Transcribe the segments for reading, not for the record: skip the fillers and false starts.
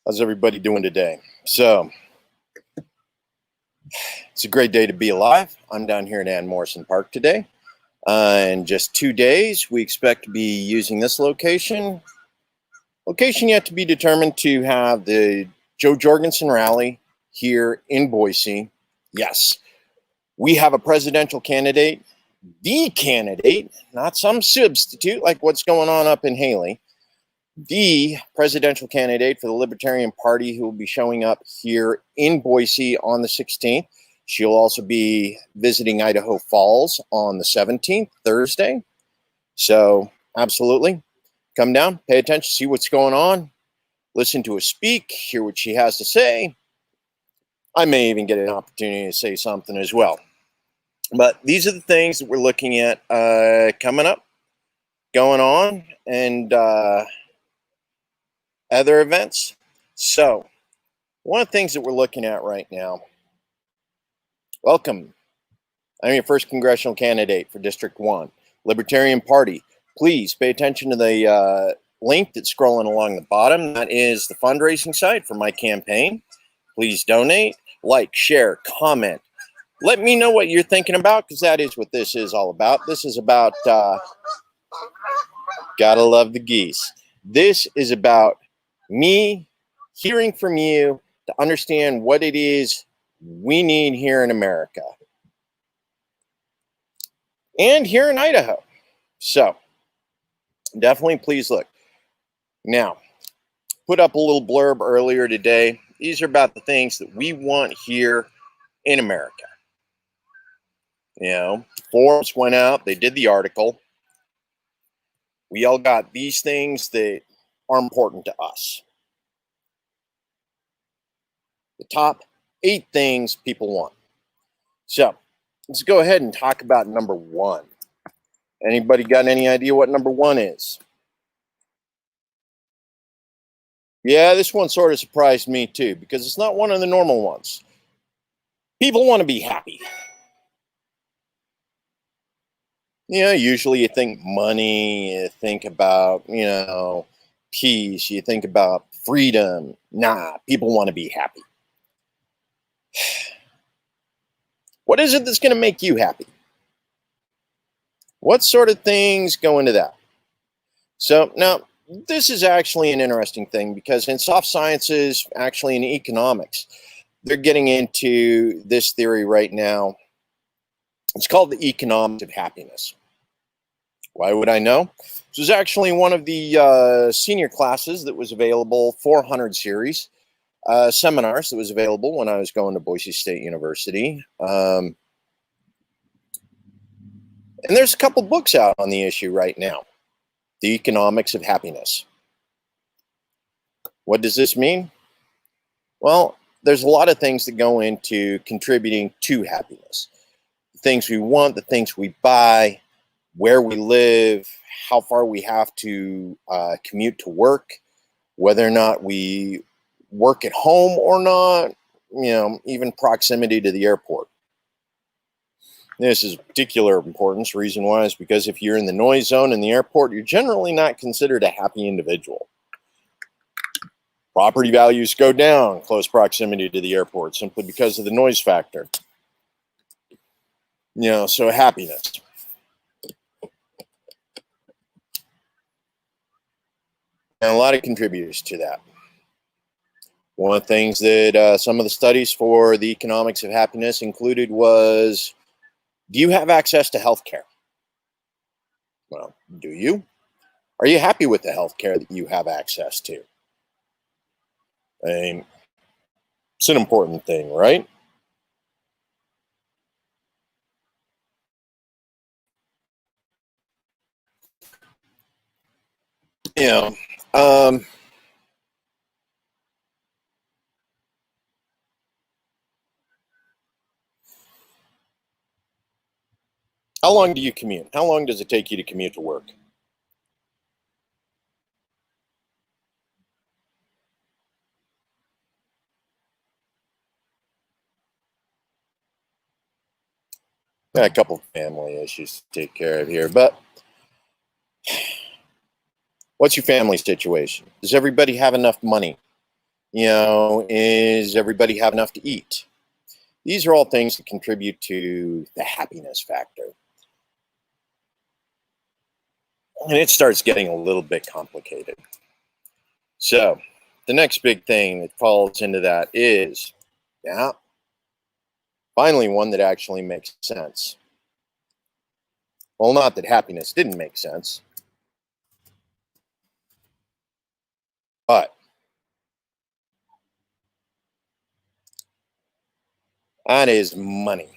How's everybody doing today? So, it's a great day to be alive. I'm down here at Ann Morrison Park today. In just 2 days, we expect to be using this location. Location yet to be determined to have the Jo Jorgensen rally here in Boise. Yes, we have a presidential candidate, the candidate, not some substitute like what's going on up in Haley. The presidential candidate for the Libertarian Party who will be showing up here in Boise on the 16th. She'll also be visiting Idaho Falls on the 17th, Thursday. So absolutely, come down, pay attention, see what's going on, listen to her speak, hear what she has to say. I may even get an opportunity to say something as well. But these are the things that we're looking at coming up, going on, and other events. So, one of the things that we're looking at right now, welcome. I'm your first congressional candidate for District 1, Libertarian Party. Please pay attention to the link that's scrolling along the bottom. That is the fundraising site for my campaign. Please donate, like, share, comment. Let me know what you're thinking about, because that is what this is all about. This is about, gotta love the geese. This is about me hearing from you to understand what it is we need here in America and here in Idaho. So definitely please look. Now, put up a little blurb earlier today. These are about the things that we want here in America. You know, Forbes went out, they did the article. We all got these things that are important to us. The top 8 things people want. So let's go ahead and talk about number 1. Anybody got any idea what number 1 is? Yeah, this one sort of surprised me too, because it's not one of the normal ones. People want to be happy. You know, usually you think money, you think about, peace, you think about freedom. Nah, people want to be happy. What is it that's going to make you happy? What sort of things go into that? So now, this is actually an interesting thing, because in soft sciences, actually in economics, they're getting into this theory right now. It's called the economics of happiness. Why would I know? This was actually one of the senior classes that was available, 400 series seminars that was available when I was going to Boise State University. And there's a couple books out on the issue right now. The economics of happiness. What does this mean? Well, there's a lot of things that go into contributing to happiness. The things we want, the things we buy, where we live, how far we have to commute to work, whether or not we work at home or not, even proximity to the airport. This is of particular importance. Reason why is because if you're in the noise zone in the airport, you're generally not considered a happy individual. Property values go down close proximity to the airport simply because of the noise factor. So happiness. And a lot of contributors to that. One of the things that some of the studies for the economics of happiness included was, do you have access to health care? Well, do you? Are you happy with the health care that you have access to? I mean, it's an important thing, right? How long do you commute? How long does it take you to commute to work? Got a couple family issues to take care of here, but what's your family situation? Does everybody have enough money Is everybody have enough to eat? These are all things that contribute to the happiness factor. And it starts getting a little bit complicated. So the next big thing that falls into that is, finally one that actually makes sense. Well, not that happiness didn't make sense, but that is money.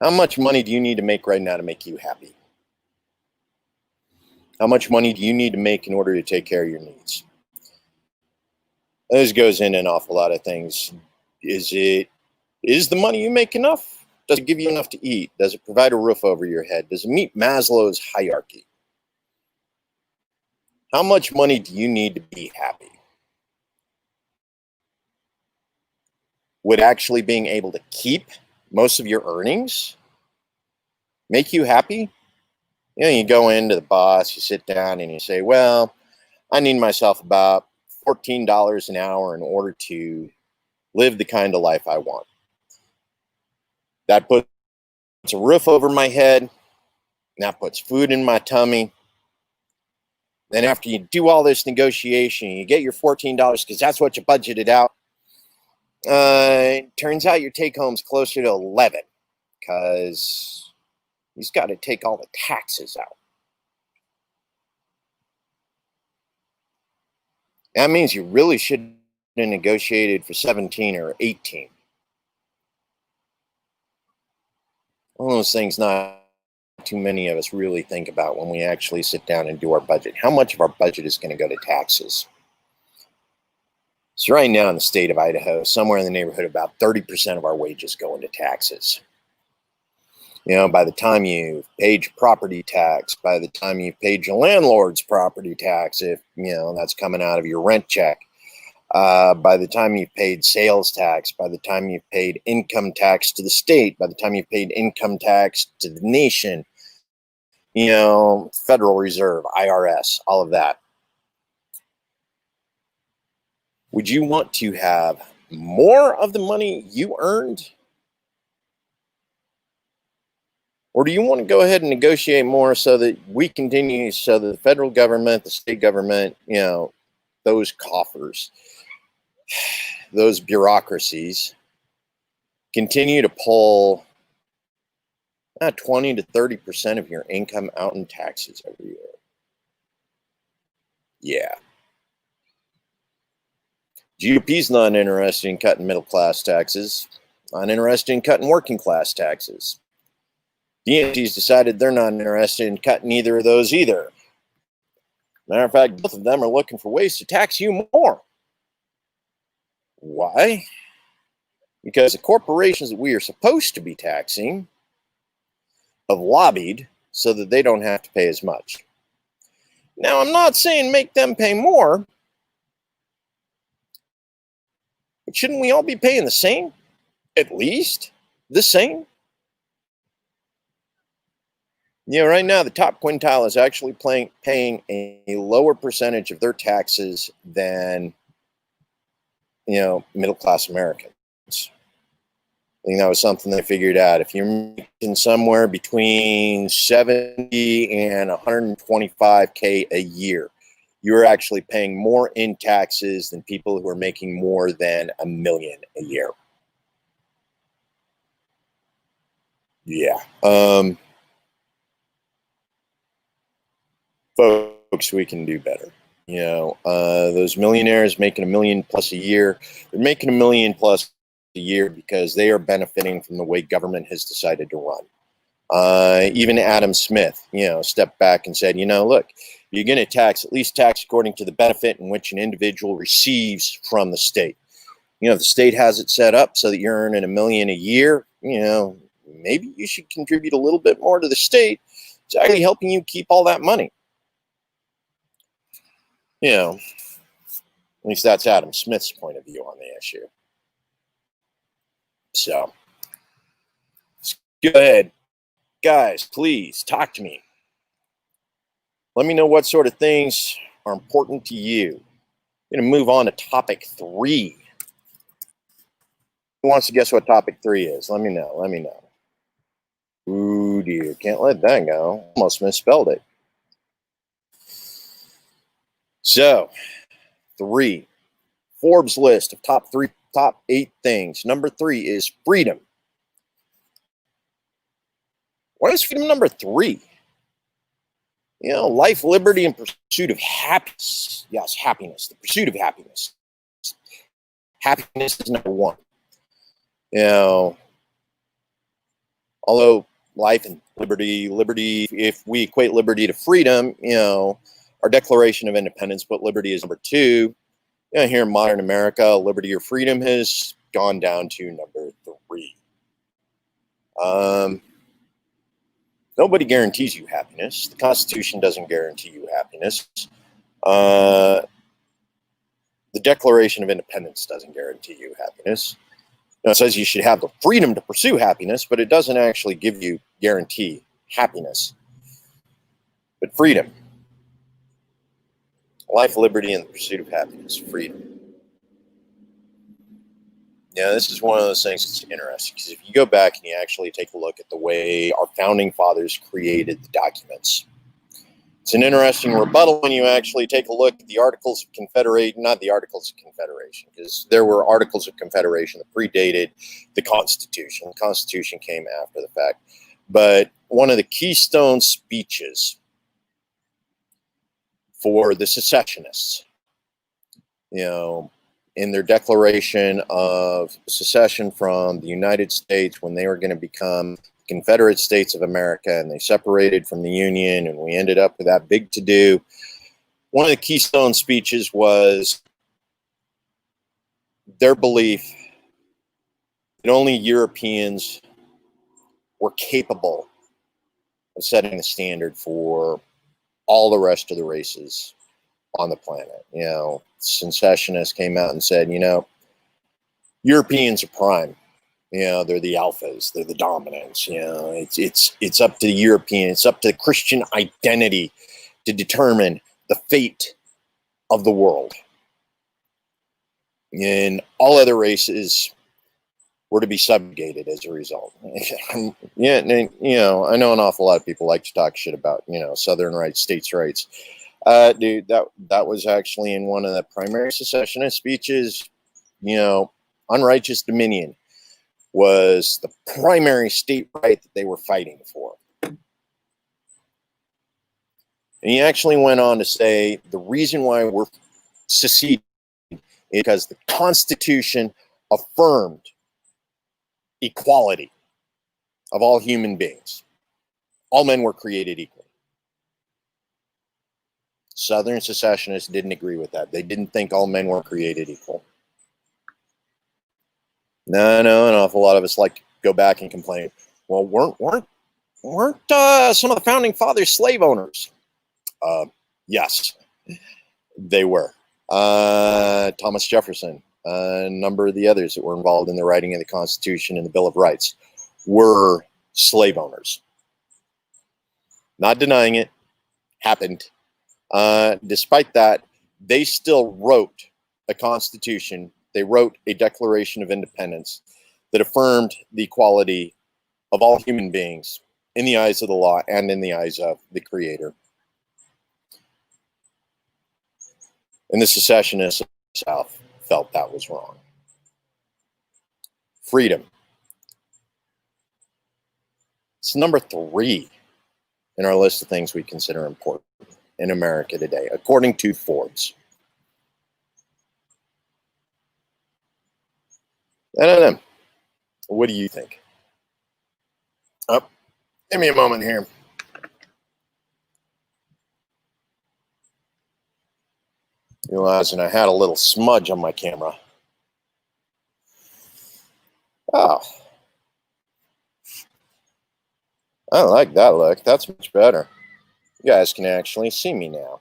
How much money do you need to make right now to make you happy? How much money do you need to make in order to take care of your needs? This goes in an awful lot of things. Is the money you make enough? Does it give you enough to eat? Does it provide a roof over your head? Does it meet Maslow's hierarchy? How much money do you need to be happy? Would actually being able to keep most of your earnings make you happy? You go into the boss, you sit down and you say, well, I need myself about $14 an hour in order to live the kind of life I want. That puts a roof over my head. That puts food in my tummy. Then after you do all this negotiation, you get your $14 because that's what you budgeted out. It turns out your take home's closer to 11 because you've got to take all the taxes out. That means you really should have negotiated for 17 or 18. One of those things not too many of us really think about when we actually sit down and do our budget. How much of our budget is going to go to taxes? So right now in the state of Idaho, somewhere in the neighborhood of about 30% of our wages go into taxes. By the time you've paid your property tax, by the time you've paid your landlord's property tax, if, that's coming out of your rent check, by the time you've paid sales tax, by the time you've paid income tax to the state, by the time you've paid income tax to the nation, Federal Reserve, IRS, all of that. Would you want to have more of the money you earned? Or do you want to go ahead and negotiate more so that we continue, so that the federal government, the state government, those coffers, those bureaucracies continue to pull 20 to 30% of your income out in taxes every year? Yeah. GOP's not interested in cutting middle class taxes, not interested in cutting working class taxes. DNC's decided they're not interested in cutting either of those either. Matter of fact, both of them are looking for ways to tax you more. Why? Because the corporations that we are supposed to be taxing have lobbied so that they don't have to pay as much. Now, I'm not saying make them pay more, but shouldn't we all be paying the same? At least the same? Right now, the top quintile is actually paying a lower percentage of their taxes than, middle-class Americans. I think that was something they figured out. If you're making somewhere between 70 and 125K a year, you're actually paying more in taxes than people who are making more than $1 million a year. Yeah. Folks, we can do better. Those millionaires making $1 million plus a year, they're making $1 million plus a year because they are benefiting from the way government has decided to run. Even Adam Smith, stepped back and said, look, you're going to tax, at least tax according to the benefit in which an individual receives from the state. If the state has it set up so that you're earning $1 million a year, maybe you should contribute a little bit more to the state. It's actually helping you keep all that money. At least that's Adam Smith's point of view on the issue. So, go ahead. Guys, please talk to me. Let me know what sort of things are important to you. I'm going to move on to topic 3. Who wants to guess what topic 3 is? Let me know. Let me know. Ooh, dear. Can't let that go. Almost misspelled it. So, 3. Forbes list of top 8 things. Number 3 is freedom. What is freedom number 3? You know, life, liberty, and pursuit of happiness. Yes, happiness. The pursuit of happiness. Happiness is number 1. You know, although life and liberty, if we equate liberty to freedom, you know, our Declaration of Independence put liberty as number 2. You know, here in modern America, liberty or freedom has gone down to number 3. Nobody guarantees you happiness. The Constitution doesn't guarantee you happiness. The Declaration of Independence doesn't guarantee you happiness. Now, it says you should have the freedom to pursue happiness, but it doesn't actually guarantee happiness. But freedom, life, liberty, and the pursuit of happiness, freedom. Yeah, this is one of those things that's interesting, because if you go back and you actually take a look at the way our founding fathers created the documents, it's an interesting rebuttal when you actually take a look at the Articles of Confederation, not the Articles of Confederation, because there were Articles of Confederation that predated the Constitution. The Constitution came after the fact. But one of the keystone speeches for the secessionists, you know, in their declaration of secession from the United States when they were going to become Confederate States of America, and they separated from the Union, and we ended up with that big to-do. One of the keystone speeches was their belief that only Europeans were capable of setting the standard for all the rest of the races on the planet. You know, secessionists came out and said, you know, Europeans are prime. You know, they're the alphas, they're the dominants. You know, it's up to the European, it's up to the Christian identity to determine the fate of the world. And all other races were to be subjugated as a result. Yeah, and, you know, I know an awful lot of people like to talk shit about, you know, Southern rights, states' rights. Dude, that was actually in one of the primary secessionist speeches. You know, unrighteous dominion was the primary state right that they were fighting for. And he actually went on to say the reason why we're seceding is because the Constitution affirmed equality of all human beings. All men were created equal. Southern secessionists didn't agree with that. They didn't think all men were created equal. No, an awful lot of us like to go back and complain. Well, weren't some of the founding fathers slave owners? Yes, they were. Thomas Jefferson, a number of the others that were involved in the writing of the Constitution and the Bill of Rights were slave owners. Not denying it, happened. Despite that, they still wrote a Constitution. They wrote a Declaration of Independence that affirmed the equality of all human beings in the eyes of the law and in the eyes of the Creator. And the secessionists of the South felt that was wrong. Freedom. It's number 3 in our list of things we consider important in America today, according to Forbes. I don't know. What do you think? Oh, give me a moment here. Realizing I had a little smudge on my camera. Oh. I like that look. That's much better. You guys can actually see me now.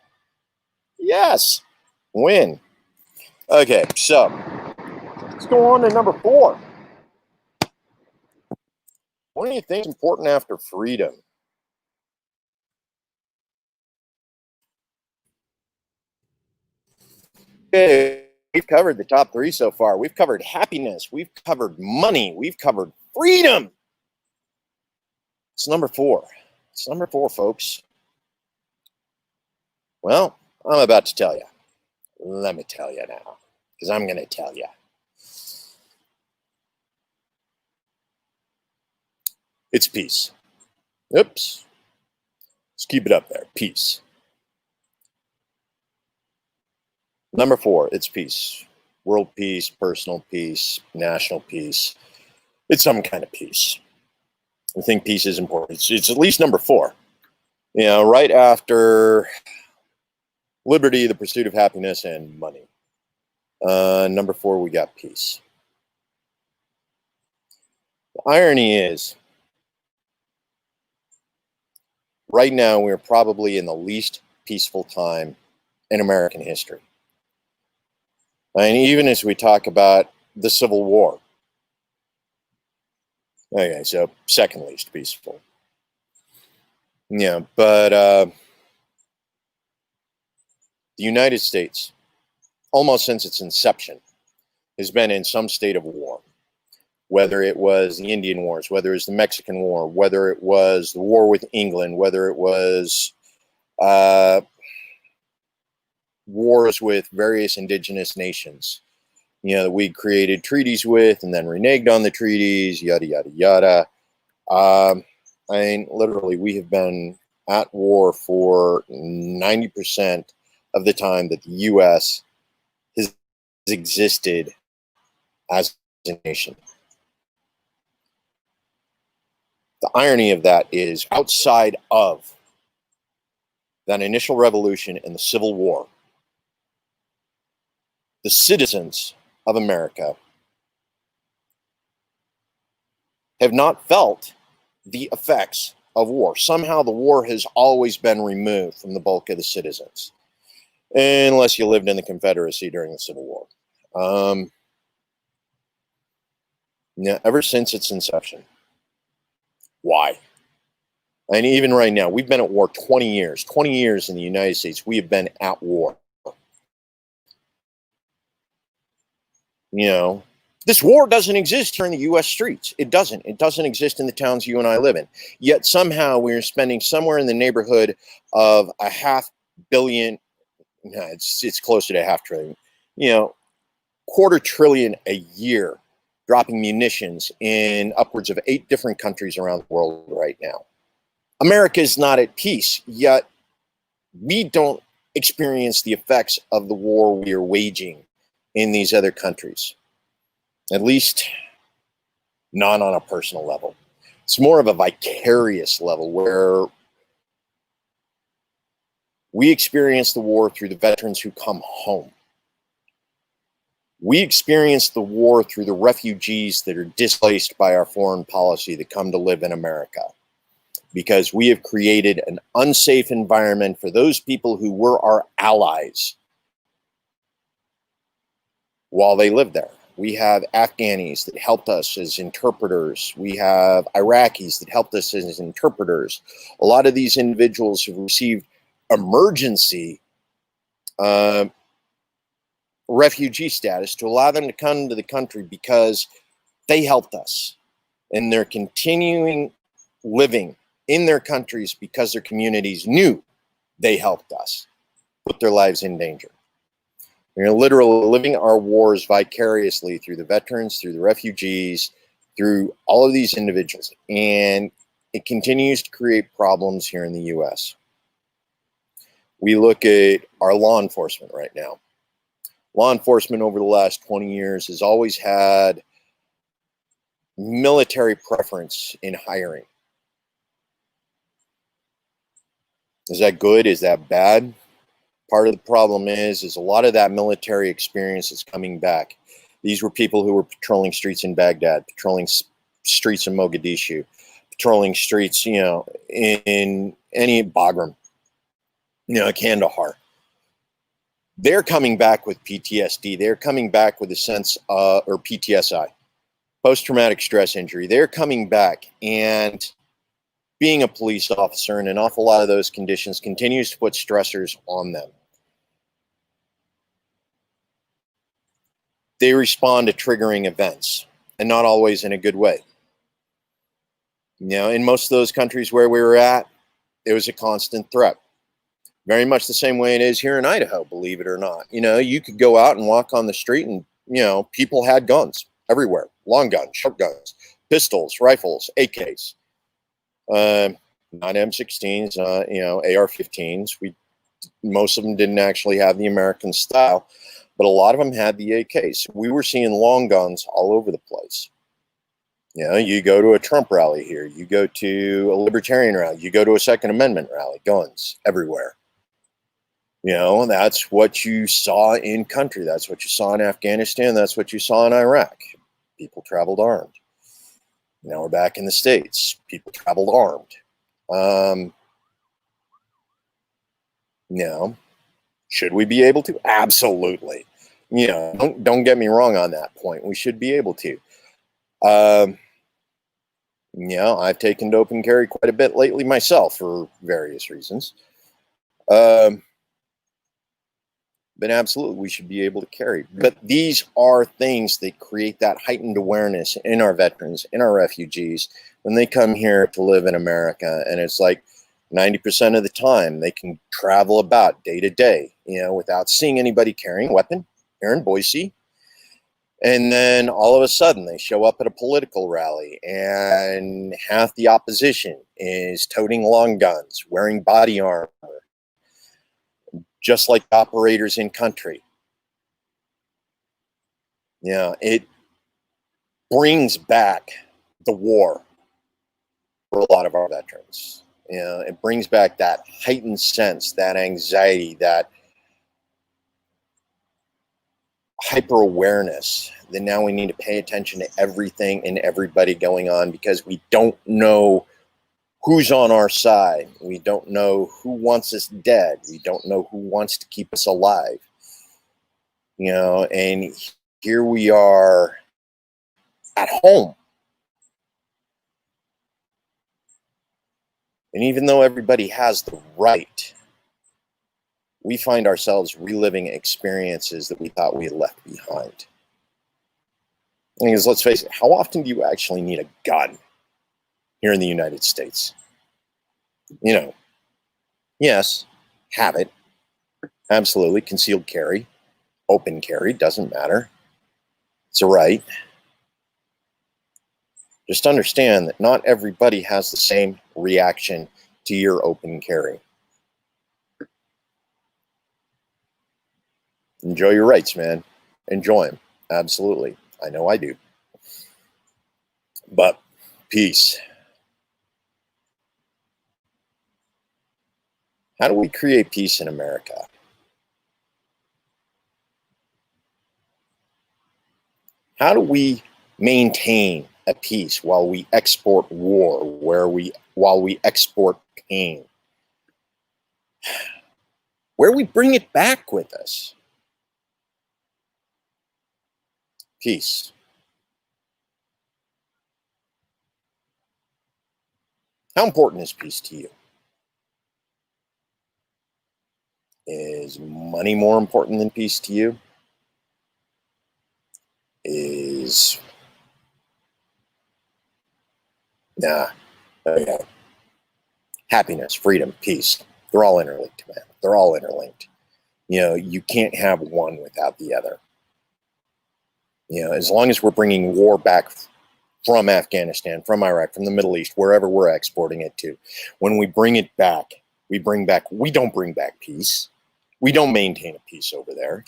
Yes. Win. Okay, so let's go on to number 4. What do you think is important after freedom? Okay, we've covered the top three so far. We've covered happiness. We've covered money. We've covered freedom. It's number four. It's number four, folks. Well, I'm about to tell you. Let me tell you now, because I'm going to tell you. It's peace. Oops. Let's keep it up there. Peace. Number four, it's peace. World peace, personal peace, national peace. It's some kind of peace. I think peace is important. It's at least number four. You know, right after liberty, the pursuit of happiness, and money. Number four, we got peace. The irony is, right now, we're probably in the least peaceful time in American history. And even as we talk about the Civil War. Okay, so second least peaceful. Yeah, but the United States, almost since its inception, has been in some state of war. Whether it was the Indian Wars, whether it was the Mexican War, whether it was the war with England, whether it was wars with various indigenous nations, you know, that we created treaties with and then reneged on the treaties, yada, yada, yada. I mean, literally, we have been at war for 90% of the time that the U.S. has existed as a nation. The irony of that is, outside of that initial revolution and the Civil War, the citizens of America have not felt the effects of war. Somehow the war has always been removed from the bulk of the citizens, unless you lived in the Confederacy during the Civil War. Yeah, ever since its inception. Why? And even right now, we've been at war 20 years. 20 years in the United States, we have been at war. You know, this war doesn't exist here in the U.S. streets. It doesn't. It doesn't exist in the towns you and I live in. Yet somehow we're spending somewhere in the neighborhood of $500 million. No, it's closer to $500 billion. You know, $250 billion a year, dropping munitions in upwards of 8 different countries around the world right now. America is not at peace, yet we don't experience the effects of the war we are waging in these other countries. At least not on a personal level. It's more of a vicarious level where we experience the war through the veterans who come home. We experience the war through the refugees that are displaced by our foreign policy that come to live in America, because we have created an unsafe environment for those people who were our allies while they lived there. We have Afghanis that helped us as interpreters. We have Iraqis that helped us as interpreters. A lot of these individuals have received emergency refugee status to allow them to come to the country because they helped us. And they're continuing living in their countries because their communities knew they helped us, put their lives in danger. We're literally living our wars vicariously through the veterans, through the refugees, through all of these individuals. And it continues to create problems here in the U.S. We look at our law enforcement right now. Law enforcement over the last 20 years has always had military preference in hiring. Is that good? Is that bad? Part of the problem is a lot of that military experience is coming back. These were people who were patrolling streets in Baghdad, patrolling streets in Mogadishu, patrolling streets, you know, in any Bagram, you know, Kandahar. They're coming back with PTSD. They're coming back with a sense or PTSI, post-traumatic stress injury. They're coming back, and being a police officer in an awful lot of those conditions continues to put stressors on them. they respond to triggering events, and not always in a good way. In most of those countries where we were at, it was a constant threat. Very much the same way it is here in Idaho, believe it or not. You could go out and walk on the street and, people had guns everywhere. Long guns, short guns, pistols, rifles, AKs. Not M16s, AR-15s. Most of them didn't actually have the American style, but a lot of them had the AKs. We were seeing long guns all over the place. You go to a Trump rally here, you go to a libertarian rally, you go to a Second Amendment rally, guns everywhere. That's what you saw in country. That's what you saw in Afghanistan. That's what you saw in Iraq. People traveled armed. Now we're back in the States. People traveled armed. Should we be able to? Absolutely. Don't get me wrong on that point. We should be able to. I've taken to open carry quite a bit lately myself for various reasons. But absolutely, we should be able to carry. But these are things that create that heightened awareness in our veterans, in our refugees, when they come here to live in America. And it's like 90% of the time they can travel about day to day, without seeing anybody carrying a weapon here in Boise. And then all of a sudden they show up at a political rally and half the opposition is toting long guns, wearing body armor, just like operators in country. It brings back the war for a lot of our veterans. It brings back that heightened sense, that anxiety, that hyper awareness that now we need to pay attention to everything and everybody going on, because we don't know who's on our side. We don't know who wants us dead. We don't know who wants to keep us alive. And here we are at home. And even though everybody has the right, we find ourselves reliving experiences that we thought we had left behind. Because let's face it, how often do you actually need a gun here in the United States? Yes, have it. Absolutely. Concealed carry, open carry, doesn't matter. It's a right. Just understand that not everybody has the same reaction to your open carry. Enjoy your rights, man. Enjoy them. Absolutely. I know I do. But peace. How do we create peace in America? How do we maintain a peace while we export war, while we export pain? Where we bring it back with us? Peace. How important is peace to you? Is money more important than peace to you? Okay. Happiness, freedom, peace. They're all interlinked, man. They're all interlinked. You can't have one without the other. As long as we're bringing war back from Afghanistan, from Iraq, from the Middle East, wherever we're exporting it to, when we bring it back, we don't bring back peace. We don't maintain a peace over there.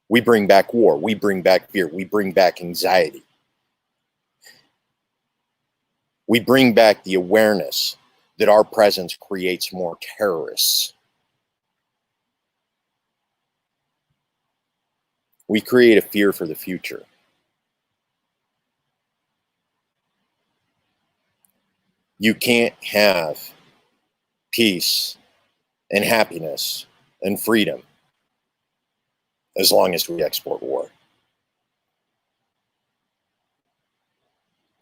We bring back war. We bring back fear. We bring back anxiety. We bring back the awareness that our presence creates more terrorists. We create a fear for the future. You can't have peace and happiness and freedom as long as we export war.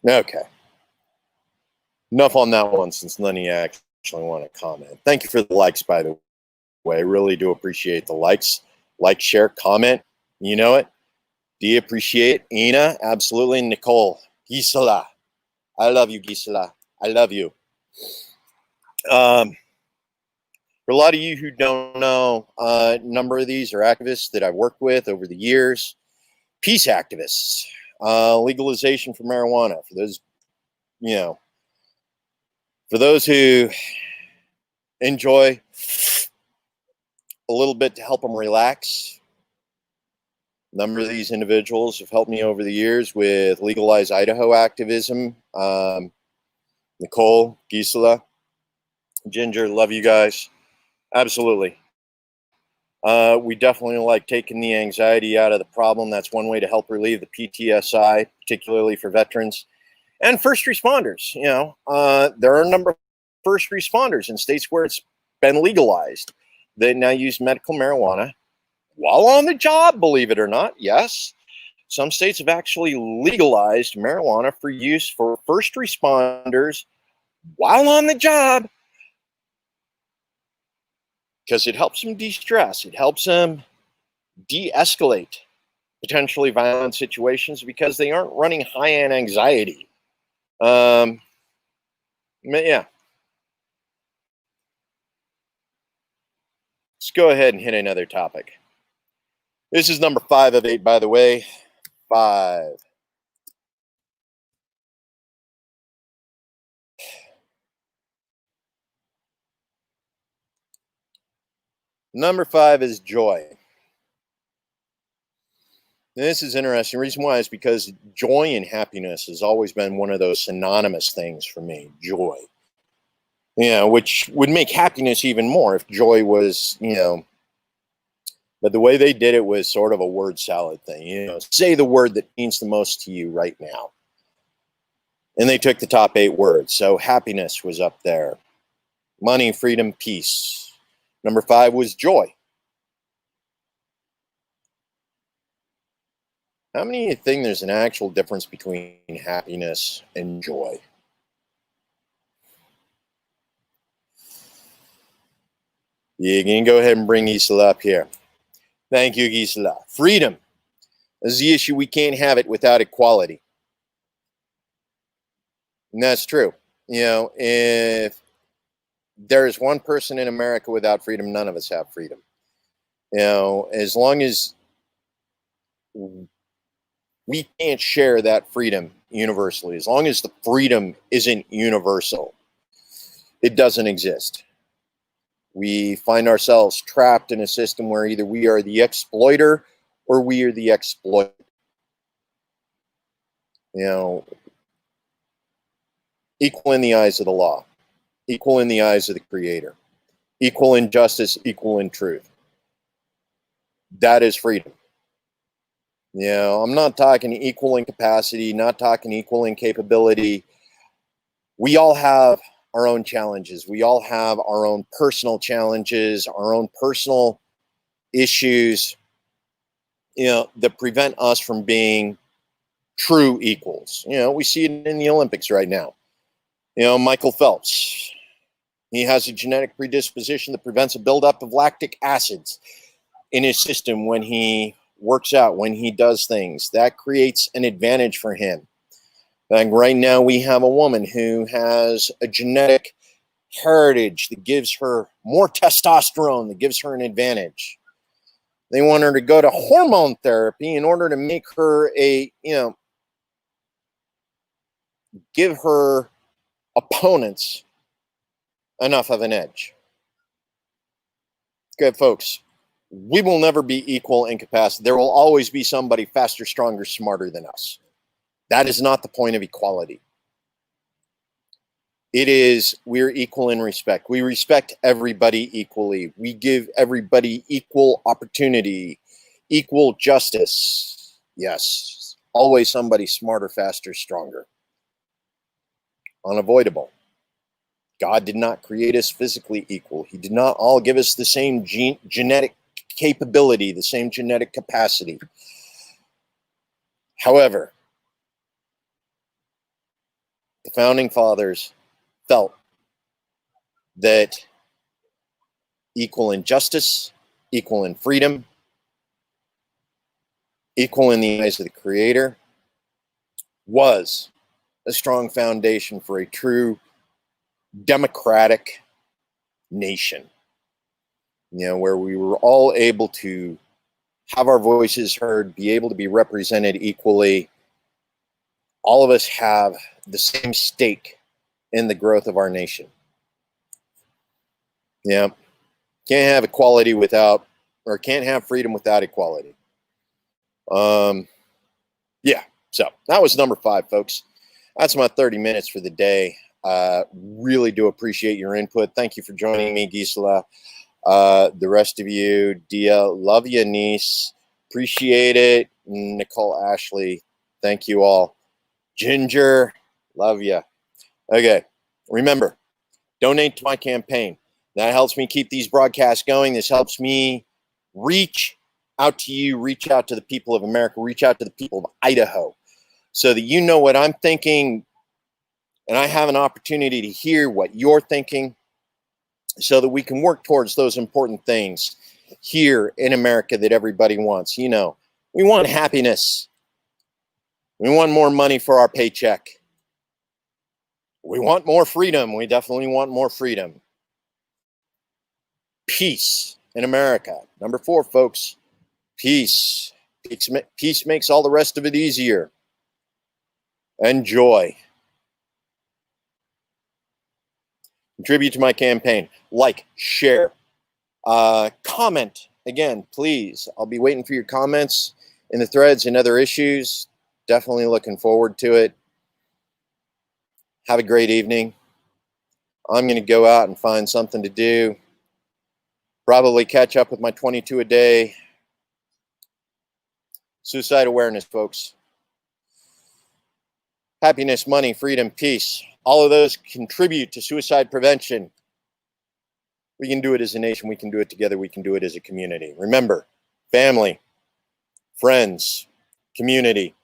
Okay. Enough on that one, since none of you actually want to comment. Thank you for the likes, by the way. I really do appreciate the likes. Like, share, comment. You know it. Do you appreciate Ina? Absolutely. Nicole, Gisela. I love you, Gisela. I love you. For a lot of you who don't know, a number of these are activists that I've worked with over the years. Peace activists, legalization for marijuana. For those, for those who enjoy a little bit to help them relax. A number of these individuals have helped me over the years with Legalize Idaho activism. Nicole, Gisela, Ginger, love you guys. Absolutely. We definitely like taking the anxiety out of the problem. That's one way to help relieve the PTSI, particularly for veterans and first responders. There are a number of first responders in states where it's been legalized that now use medical marijuana while on the job, believe it or not. Yes, some states have actually legalized marijuana for use for first responders while on the job because it helps them de-stress. It helps them de-escalate potentially violent situations because they aren't running high on anxiety. Yeah. Let's go ahead and hit another topic. This is number 5 of 8, by the way. 5. Number 5 is joy. This is interesting. The reason why is because joy and happiness has always been one of those synonymous things for me. Joy. Which would make happiness even more if joy was, but the way they did it was sort of a word salad thing. Say the word that means the most to you right now. And they took the top 8 words. So happiness was up there. Money, freedom, peace. Number 5 was joy. How many of you think there's an actual difference between happiness and joy? You can go ahead and bring Gisela up here. Thank you, Gisela. Freedom is the issue. We can't have it without equality. And that's true. If there is one person in America without freedom, none of us have freedom. As long as we can't share that freedom universally, as long as the freedom isn't universal, it doesn't exist. We find ourselves trapped in a system where either we are the exploiter or we are the exploited. Equal in the eyes of the law, equal in the eyes of the Creator, equal in justice, equal in truth. That is freedom. I'm not talking equal in capacity, not talking equal in capability. We all have our own challenges. We all have our own personal challenges, our own personal issues, that prevent us from being true equals. We see it in the Olympics right now. Michael Phelps, he has a genetic predisposition that prevents a buildup of lactic acids in his system when he works out, when he does things. That creates an advantage for him. And right now we have a woman who has a genetic heritage that gives her more testosterone, that gives her an advantage. They want her to go to hormone therapy in order to make her give her opponents enough of an edge. Good folks, we will never be equal in capacity. There will always be somebody faster, stronger, smarter than us. That is not the point of equality. It is we're equal in respect. We respect everybody equally. We give everybody equal opportunity, equal justice. Yes, always somebody smarter, faster, stronger. Unavoidable. God did not create us physically equal. He did not all give us the same genetic capability, the same genetic capacity. However, the founding fathers felt that equal in justice, equal in freedom, equal in the eyes of the Creator, was a strong foundation for a true democratic nation, where we were all able to have our voices heard, be able to be represented equally. All of us have the same stake in the growth of our nation. Can't have equality without, or can't have freedom without equality. So that was number 5, folks. That's my 30 minutes for the day. Really do appreciate your input. Thank you for joining me, Gisela. The rest of you, Dia, love you, niece. Appreciate it. Nicole, Ashley, thank you all. Ginger, love you. Okay, remember, donate to my campaign. That helps me keep these broadcasts going. This helps me reach out to you, reach out to the people of America, reach out to the people of Idaho, so that you know what I'm thinking, and I have an opportunity to hear what you're thinking, so that we can work towards those important things here in America that everybody wants. We want happiness. We want more money for our paycheck. We want more freedom. We definitely want more freedom. Peace in America. Number 4, folks, peace. Peace makes all the rest of it easier. And joy. Contribute to my campaign. Like, share, comment. Again, please. I'll be waiting for your comments in the threads and other issues. Definitely looking forward to it. Have a great evening. I'm going to go out and find something to do. Probably catch up with my 22 a day. Suicide awareness, folks. Happiness, money, freedom, peace. All of those contribute to suicide prevention. We can do it as a nation. We can do it together. We can do it as a community. Remember, family, friends, community.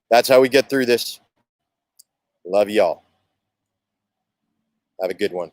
That's how we get through this. Love y'all. Have a good one.